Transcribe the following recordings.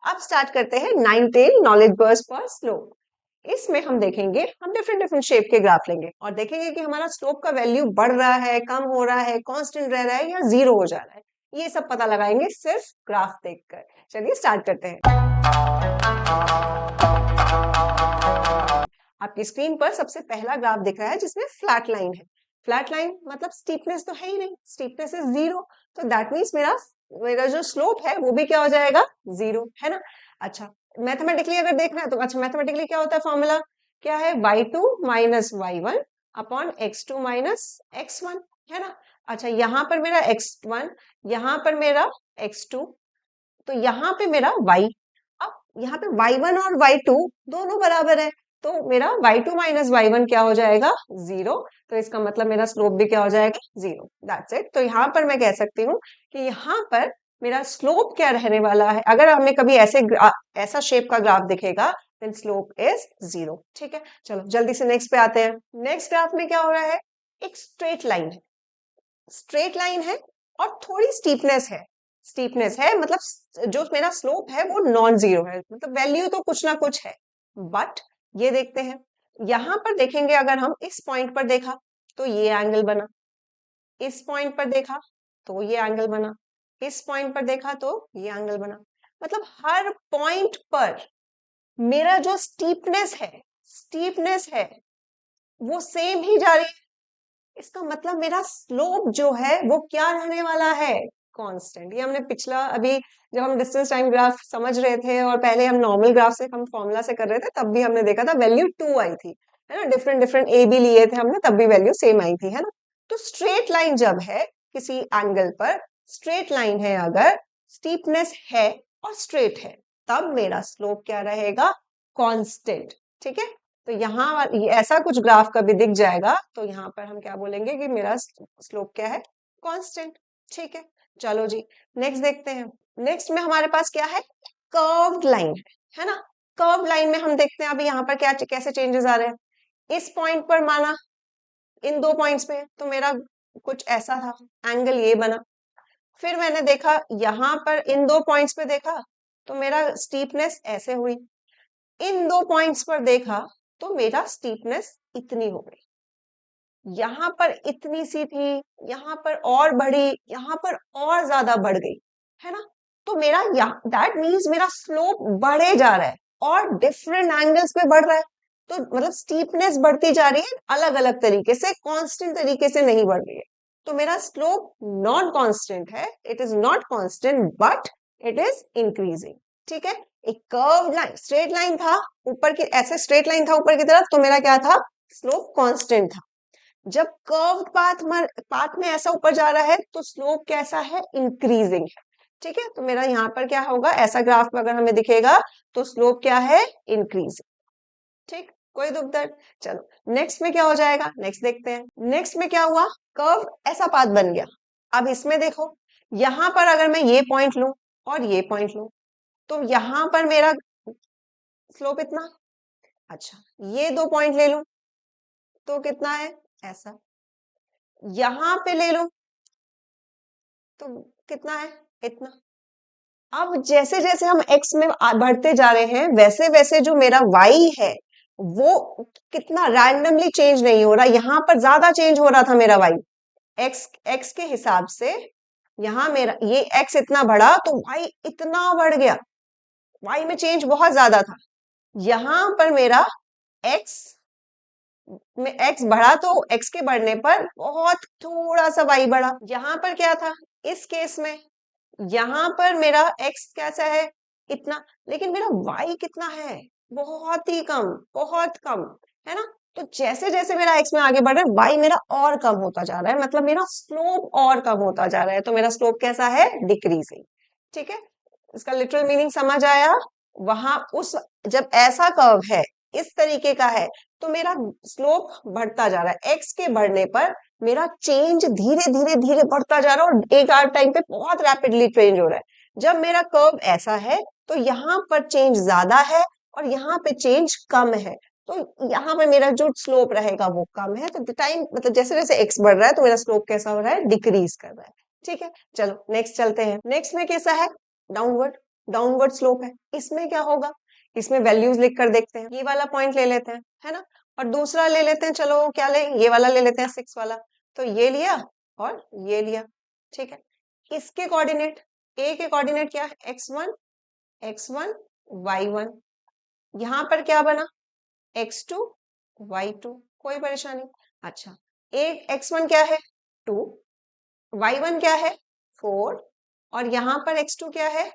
अब स्टार्ट करते हैं 9 नॉलेज बर्स्ट पर स्लोप। इसमें हम देखेंगे, हम डिफरेंट डिफरेंट शेप के ग्राफ लेंगे और देखेंगे कि हमारा स्लोप का वैल्यू बढ़ रहा है, कम हो रहा है, कांस्टेंट रह रहा है या जीरो हो जा रहा है। ये सब पता लगाएंगे सिर्फ ग्राफ देखकर। चलिए स्टार्ट करते हैं। आपकी स्क्रीन पर सबसे पहला ग्राफ दिख रहा है जिसमें फ्लैट लाइन है। फ्लैट लाइन मतलब स्टीपनेस तो है ही नहीं, स्टीपनेस इज जीरो, तो दैट मीन्स मेरा जो स्लोप है वो भी क्या हो जाएगा, जीरो, है ना। अच्छा, मैथमेटिकली अगर देखना है तो अच्छा, मैथमेटिकली क्या होता है, फॉर्मूला क्या है, y2 minus y1 upon x2 minus x1, है ना। अच्छा, यहाँ पर मेरा x1, यहाँ पर मेरा x2, तो यहाँ पे मेरा y, अब यहाँ पे y1 और y2 दोनों बराबर है, तो मेरा y2 माइनस y1 क्या हो जाएगा, जीरो। तो इसका मतलब मेरा स्लोप भी क्या हो जाएगा, जीरो। That's it. तो यहाँ पर मैं कह सकती हूँ कि यहाँ पर मेरा स्लोप क्या रहने वाला है। अगर हमें कभी ऐसा शेप का ग्राफ दिखेगा देन स्लोप इज जीरो। ठीक है, चलो जल्दी से नेक्स्ट पे आते हैं। नेक्स्ट ग्राफ में क्या हो रहा है, एक स्ट्रेट लाइन है, स्ट्रेट लाइन है और थोड़ी स्टीपनेस है, मतलब जो मेरा स्लोप है वो नॉन जीरो है, मतलब वैल्यू तो कुछ ना कुछ है। बट ये देखते हैं, यहां पर देखेंगे, अगर हम इस पॉइंट पर देखा तो ये एंगल बना, इस पॉइंट पर देखा तो ये एंगल बना, इस पॉइंट पर देखा तो ये एंगल बना, मतलब हर पॉइंट पर मेरा जो स्टीपनेस है वो सेम ही जा रही है। इसका मतलब मेरा स्लोप जो है वो क्या रहने वाला है, कांस्टेंट। ये हमने पिछला, अभी जब हम डिस्टेंस टाइम ग्राफ समझ रहे थे और पहले हम नॉर्मल ग्राफ से, हम फॉर्मूला से कर रहे थे, तब भी हमने देखा था वैल्यू 2 आई थी, है ना। डिफरेंट डिफरेंट ए बी लिए थे हमने, तब भी वैल्यू सेम आई थी, है ना। तो स्ट्रेट लाइन जब है किसी एंगल पर, स्ट्रेट लाइन है अगर, स्टीपनेस है और स्ट्रेट है, तब मेरा स्लोप क्या रहेगा, कांस्टेंट। ठीक है, तो यहाँ ऐसा कुछ ग्राफ कभी दिख जाएगा तो यहाँ पर हम क्या बोलेंगे कि मेरा स्लोप क्या है, कांस्टेंट। ठीक है, चलो जी नेक्स्ट देखते हैं। नेक्स्ट में हमारे पास क्या है, कर्व्ड लाइन है ना। कर्व्ड लाइन में हम देखते हैं अभी यहाँ पर क्या कैसे चेंजेस आ रहे हैं। इस पॉइंट पर माना, इन दो पॉइंट्स पे तो मेरा कुछ ऐसा था, एंगल ये बना। फिर मैंने देखा यहाँ पर इन दो पॉइंट्स पे देखा तो मेरा स्टीपनेस ऐसे हुई। इन दो पॉइंट्स पर देखा तो मेरा स्टीपनेस इतनी हो गई, यहां पर इतनी सी थी, यहां पर और बढ़ी, यहां पर और ज्यादा बढ़ गई, है ना। तो मेरा दैट मीन्स मेरा स्लोप बढ़े जा रहा है और डिफरेंट एंगल्स पे बढ़ रहा है। तो मतलब स्टीपनेस बढ़ती जा रही है अलग अलग तरीके से, कांस्टेंट तरीके से नहीं बढ़ रही है। तो मेरा स्लोप नॉन कांस्टेंट है, it is not constant but it is increasing. ठीक है, एक कर्व लाइन, स्ट्रेट लाइन था ऊपर की, ऐसे स्ट्रेट लाइन था ऊपर की तरफ, तो मेरा क्या था, स्लोप कांस्टेंट था। जब कर्व्ड पाथ में ऐसा ऊपर जा रहा है तो स्लोप कैसा है, इंक्रीजिंग है। ठीक है, तो मेरा यहाँ पर क्या होगा, ऐसा ग्राफ में अगर हमें दिखेगा तो स्लोप क्या है, इंक्रीजिंग। ठीक, कोई दुख दर्द। चलो नेक्स्ट में क्या हो जाएगा, नेक्स्ट देखते हैं। नेक्स्ट में क्या हुआ, कर्व ऐसा पाथ बन गया। अब इसमें देखो, यहां पर अगर मैं ये पॉइंट लूं और ये पॉइंट लूं तो यहां पर मेरा स्लोप इतना। अच्छा, ये दो पॉइंट ले लूं तो कितना है, ऐसा। यहां पे ले लूं तो कितना है, इतना। अब जैसे जैसे हम x में बढ़ते जा रहे हैं वैसे वैसे जो मेरा y है वो कितना रैंडमली चेंज नहीं हो रहा, यहां पर ज्यादा चेंज हो रहा था मेरा y, x के हिसाब से। यहां मेरा ये x इतना बढ़ा तो y इतना बढ़ गया, y में चेंज बहुत ज्यादा था। यहां पर मेरा x में x बढ़ा तो x के बढ़ने पर बहुत थोड़ा सा y बढ़ा। यहां पर क्या था, इस केस में यहां पर मेरा x कैसा है, इतना, लेकिन मेरा y कितना है, बहुत ही कम, बहुत कम, है ना। तो जैसे जैसे मेरा x में आगे बढ़ रहा है y मेरा और कम होता जा रहा है, मतलब मेरा स्लोप और कम होता जा रहा है, तो मेरा स्लोप कैसा है, डिक्रीजिंग। ठीक है, इसका लिटरल मीनिंग समझ आया। वहां उस, जब ऐसा कर्व है, इस तरीके का है, तो मेरा स्लोप बढ़ता जा रहा है, एक्स के बढ़ने पर मेरा चेंज धीरे धीरे धीरे बढ़ता जा रहा है और एक आर टाइम पे बहुत रैपिडली चेंज हो रहा है। जब मेरा कर्व ऐसा है तो यहाँ पर चेंज ज्यादा है और यहाँ पे चेंज कम है, तो यहाँ पे मेरा जो स्लोप रहेगा वो कम है। तो टाइम मतलब जैसे जैसे एक्स बढ़ रहा है तो मेरा स्लोप कैसा हो रहा है, डिक्रीज कर रहा है। ठीक है, चलो नेक्स्ट चलते हैं। नेक्स्ट में कैसा है, डाउनवर्ड। डाउनवर्ड स्लोप है। इसमें क्या होगा, इसमें वैल्यूज लिख कर देखते हैं, ये वाला पॉइंट ले लेते हैं, है ना, और दूसरा ले लेते हैं, चलो क्या ले, ये वाला ले लेते हैं 6 वाला, तो ये लिया और ये लिया, ठीक है। इसके कोऑर्डिनेट, ए के कोऑर्डिनेट क्या है, x1 x1 y1, यहां पर क्या बना x2 y2, कोई परेशानी। अच्छा, एक x1 क्या है 2, y1 क्या है 4, और यहां पर x2 क्या है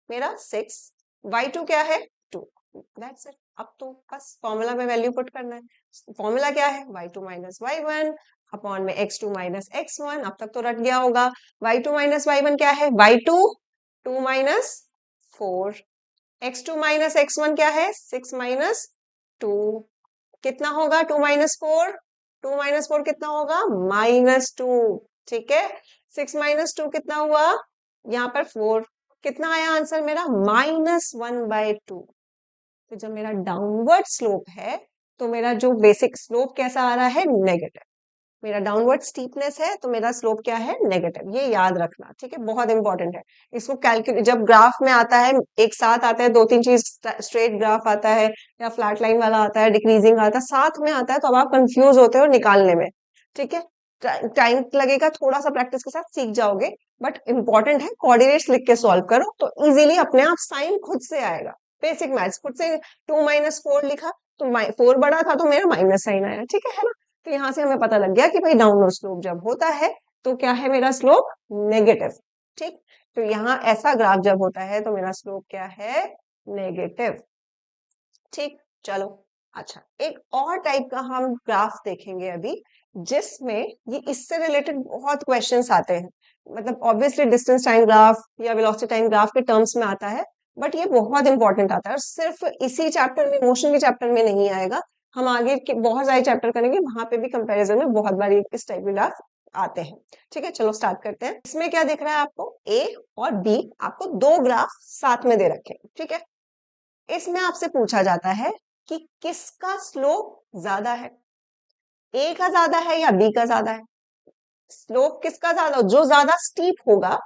मेरा 6, y2 क्या है 2, दैट्स इट। अब तो बस फॉर्मूला में वैल्यू पुट करना है। फॉर्मूला क्या है, y2 माइनस y1 अपॉन में x2 माइनस x1, अब तक तो रट गया होगा। y2 माइनस y1 क्या है, y2 2 minus 4, x2 minus x1 क्या है 6 माइनस 2, कितना होगा 2 माइनस 4, 2 माइनस 4 कितना होगा -2, ठीक है। 6 माइनस 2 कितना हुआ, यहाँ पर 4, कितना आया आंसर मेरा -1/2। तो जब मेरा डाउनवर्ड स्लोप है तो मेरा जो बेसिक स्लोप कैसा आ रहा है, नेगेटिव। मेरा डाउनवर्ड स्टीपनेस है तो मेरा स्लोप क्या है, नेगेटिव, ये याद रखना, ठीक है, बहुत इंपॉर्टेंट है। इसको कैलकुलेट जब ग्राफ में आता है, एक साथ आता है, दो तीन चीज, स्ट्रेट ग्राफ आता है या फ्लैट लाइन वाला आता है, डिक्रीजिंग आता है, साथ में आता है, तो अब आप कंफ्यूज होते हो निकालने में, ठीक है। टाइम लगेगा, थोड़ा सा प्रैक्टिस के साथ सीख जाओगे, बट इंपॉर्टेंट है, कोऑर्डिनेट्स लिख के सॉल्व करो तो इजीली अपने आप साइन खुद से आएगा। बेसिक मैथ्स खुद से, 2 माइनस 4 लिखा तो 4 बड़ा था तो मेरा माइनस साइन आया, ठीक है ना। तो यहां से हमें पता लग गया कि भाई डाउनवर्ड स्लोप जब होता है तो क्या है, मेरा स्लोप नेगेटिव, ठीक। तो यहाँ ऐसा ग्राफ जब होता है तो मेरा स्लोप क्या है, नेगेटिव, ठीक। चलो, अच्छा, एक और टाइप का हम ग्राफ देखेंगे अभी, जिसमें ये इससे रिलेटेड बहुत क्वेश्चंस आते हैं। मतलब ऑब्वियसली डिस्टेंस टाइम ग्राफ या वेलोसिटी टाइम ग्राफ के टर्म्स में आता है, बट ये बहुत इंपॉर्टेंट आता है, और सिर्फ इसी चैप्टर में, मोशन के चैप्टर में नहीं आएगा, हम आगे के बहुत सारे चैप्टर करेंगे, वहां पे भी कंपैरिजन में बहुत बार इस टाइप के ग्राफ आते हैं, ठीक है। चलो स्टार्ट करते हैं। इसमें क्या दिख रहा है आपको, ए और बी, आपको दो ग्राफ साथ में दे रखे हैं, ठीक है। इसमें आपसे पूछा जाता है कि किसका स्लोप ज्यादा है, ए का ज्यादा है या बी का ज्यादा है। स्लोप किसका ज्यादा, जो ज्यादा स्टीप होगा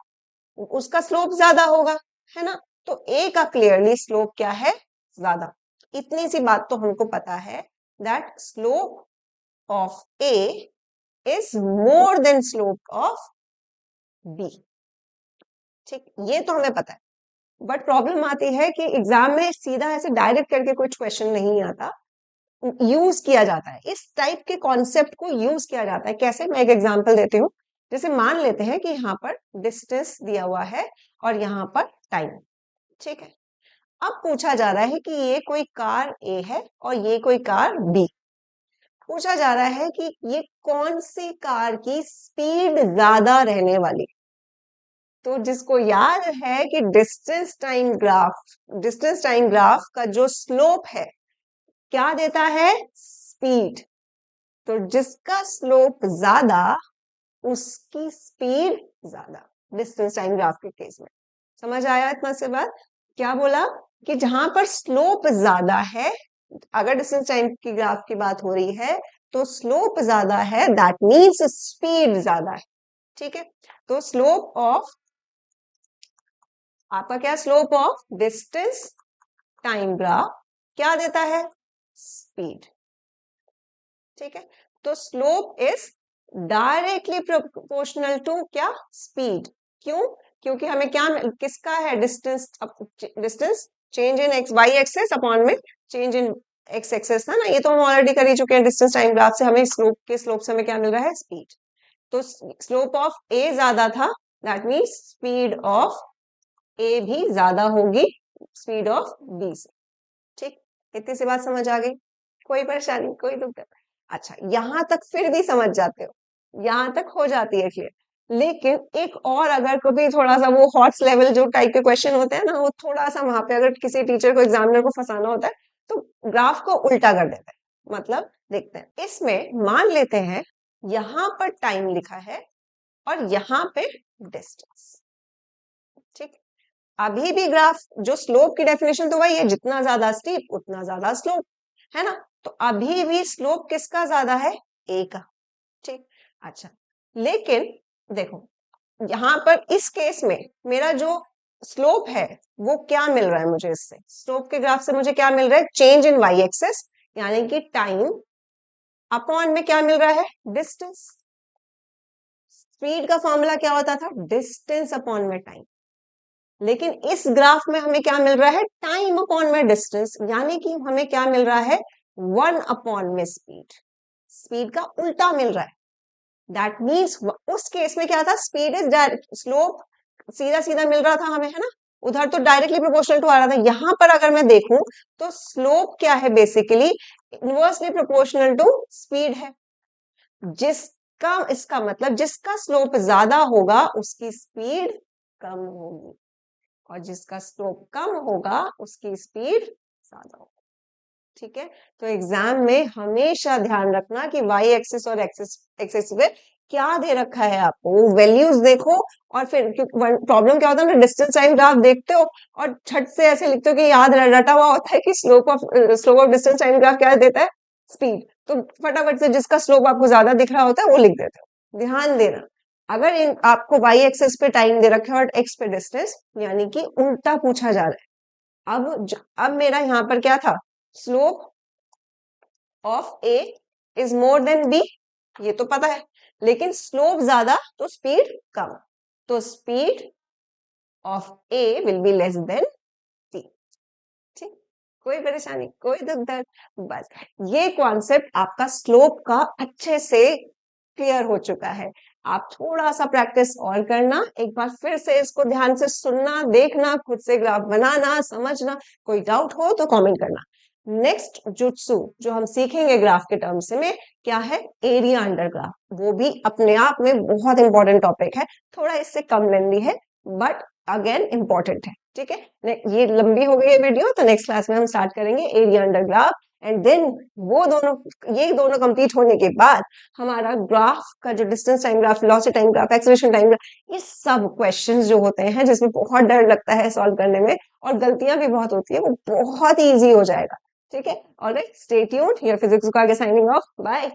उसका स्लोप ज्यादा होगा, है ना। तो ए का क्लियरली स्लोप क्या है, ज्यादा। इतनी सी बात तो हमको पता है, that slope of A is more than slope of B, ठीक, ये तो हमें पता है। बट प्रॉब्लम आती है कि एग्जाम में सीधा ऐसे डायरेक्ट करके कुछ क्वेश्चन नहीं आता, यूज किया जाता है, इस टाइप के कॉन्सेप्ट को यूज किया जाता है। कैसे, मैं एक एग्जांपल देती हूँ। जैसे मान लेते हैं कि यहाँ पर डिस्टेंस दिया हुआ है और यहाँ पर टाइम, ठीक है। अब पूछा जा रहा है कि ये कोई कार ए है और ये कोई कार बी। पूछा जा रहा है कि ये कौन सी कार की स्पीड ज्यादा रहने वाली। तो जिसको याद है कि डिस्टेंस टाइम ग्राफ का जो स्लोप है क्या देता है, स्पीड। तो जिसका स्लोप ज्यादा उसकी स्पीड ज्यादा, डिस्टेंस टाइम ग्राफ के केस में। समझ आया इतना से बात, क्या बोला कि जहां पर स्लोप ज्यादा है, अगर डिस्टेंस टाइम की ग्राफ की बात हो रही है तो स्लोप ज्यादा है, दैट मीन्स स्पीड ज्यादा है, ठीक है। तो स्लोप ऑफ आपका क्या, slope of distance time graph क्या देता है, स्पीड, ठीक है। तो slope is directly proportional to क्या, स्पीड। क्यों, क्योंकि हमें क्या, किसका है distance, distance change in x y axis upon में चेंज इन एक्स एक्सेस था ना, ये तो हम ऑलरेडी कर ही चुके हैं। डिस्टेंस टाइम ग्राफ से हमें स्लोप से हमें क्या मिल रहा है, स्पीड। तो स्लोप ऑफ ए ज्यादा था, दैट मीन्स स्पीड ऑफ ए भी ज्यादा होगी स्पीड ऑफ बी से, ठीक। इतनी सी बात समझ आ गई, कोई परेशानी, कोई दुख। अच्छा, यहां तक फिर भी समझ जाते हो, यहां तक हो जाती है क्लियर। लेकिन एक और, अगर कभी थोड़ा सा वो हॉट्स लेवल जो टाइप के क्वेश्चन होते हैं ना, वो थोड़ा सा वहां पे अगर किसी टीचर को, एग्जामिनर को फंसाना होता है तो ग्राफ को उल्टा कर देते हैं। मतलब देखते हैं, इसमें मान लेते हैं यहां पर टाइम लिखा है और यहां पे डिस्टेंस, ठीक। अभी भी ग्राफ जो स्लोप की डेफिनेशन तो वही है, जितना ज्यादा स्टीप उतना ज्यादा स्लोप, है ना। तो अभी भी स्लोप किसका ज्यादा है, ए का, ठीक। अच्छा, लेकिन देखो यहां पर इस केस में मेरा जो स्लोप है वो क्या मिल रहा है मुझे इससे, स्लोप के ग्राफ से मुझे क्या मिल रहा है, चेंज इन वाई एक्सेस, यानी कि टाइम अपॉन में क्या मिल रहा है, डिस्टेंस। स्पीड का फॉर्मूला क्या होता था, डिस्टेंस अपॉन में टाइम, लेकिन इस ग्राफ में हमें क्या मिल रहा है, टाइम अपॉन में डिस्टेंस, यानी कि हमें क्या मिल रहा है, 1 अपॉन में स्पीड, स्पीड का उल्टा मिल रहा है। दैट मीन्स उस केस में क्या था, स्पीड इज डायरेक्ट, स्लोप सीधा सीधा मिल रहा था हमें, है ना, उधर तो डायरेक्टली प्रोपोर्शनल टू आ रहा था। यहां पर अगर मैं देखूं तो स्लोप क्या है, basically inversely proportional to speed है। जिसका इसका मतलब जिसका स्लोप ज्यादा होगा उसकी स्पीड कम होगी, और जिसका स्लोप कम होगा उसकी स्पीड ज्यादा होगी। ठीक है, तो एग्जाम में हमेशा ध्यान रखना कि वाई एक्सिस और एक्सिस एक्सिस पे क्या दे रखा है, आपको वैल्यूज देखो, और फिर प्रॉब्लम क्या होता है ना, डिस्टेंस टाइम ग्राफ देखते हो और छट से ऐसे लिखते हो कि याद रटा हुआ होता है कि slope of distance time graph क्या देता है, स्पीड, तो फटाफट से जिसका स्लोप आपको ज्यादा दिख रहा होता है वो लिख देते हो। ध्यान देना, अगर आपको वाई एक्सिस पे टाइम दे रखा है और एक्स पे डिस्टेंस, यानी कि उल्टा पूछा जा रहा है। अब मेरा यहाँ पर क्या था, slope of A is more than B, ये तो पता है, लेकिन स्लोप ज्यादा तो स्पीड कम, तो speed of A will be less than C. ठीक, कोई परेशानी, कोई दुख दर्द, बस ये कॉन्सेप्ट आपका स्लोप का अच्छे से क्लियर हो चुका है। आप थोड़ा सा प्रैक्टिस और करना, एक बार फिर से इसको ध्यान से सुनना, देखना, खुद से ग्राफ बनाना, समझना, कोई डाउट हो तो कमेंट करना। नेक्स्ट जुत्सु जो हम सीखेंगे ग्राफ के टर्म्स में क्या है, एरिया अंडर ग्राफ, वो भी अपने आप में बहुत इंपॉर्टेंट टॉपिक है, थोड़ा इससे कम लेंदी है बट अगेन इंपॉर्टेंट है। ठीक है, ये लंबी हो गई है वीडियो, तो नेक्स्ट क्लास में हम स्टार्ट करेंगे area under graph, and then वो दोनों, ये दोनों कंप्लीट होने के बाद हमारा ग्राफ का जो distance time graph, velocity time graph, acceleration time graph, ये सब क्वेश्चंस जो होते हैं जिसमें बहुत डर लगता है सॉल्व करने में और गलतियां भी बहुत होती है, वो बहुत इजी हो जाएगा। ठीक है, alright, stay tuned, here physics को आगे साइनिंग ऑफ, बाय।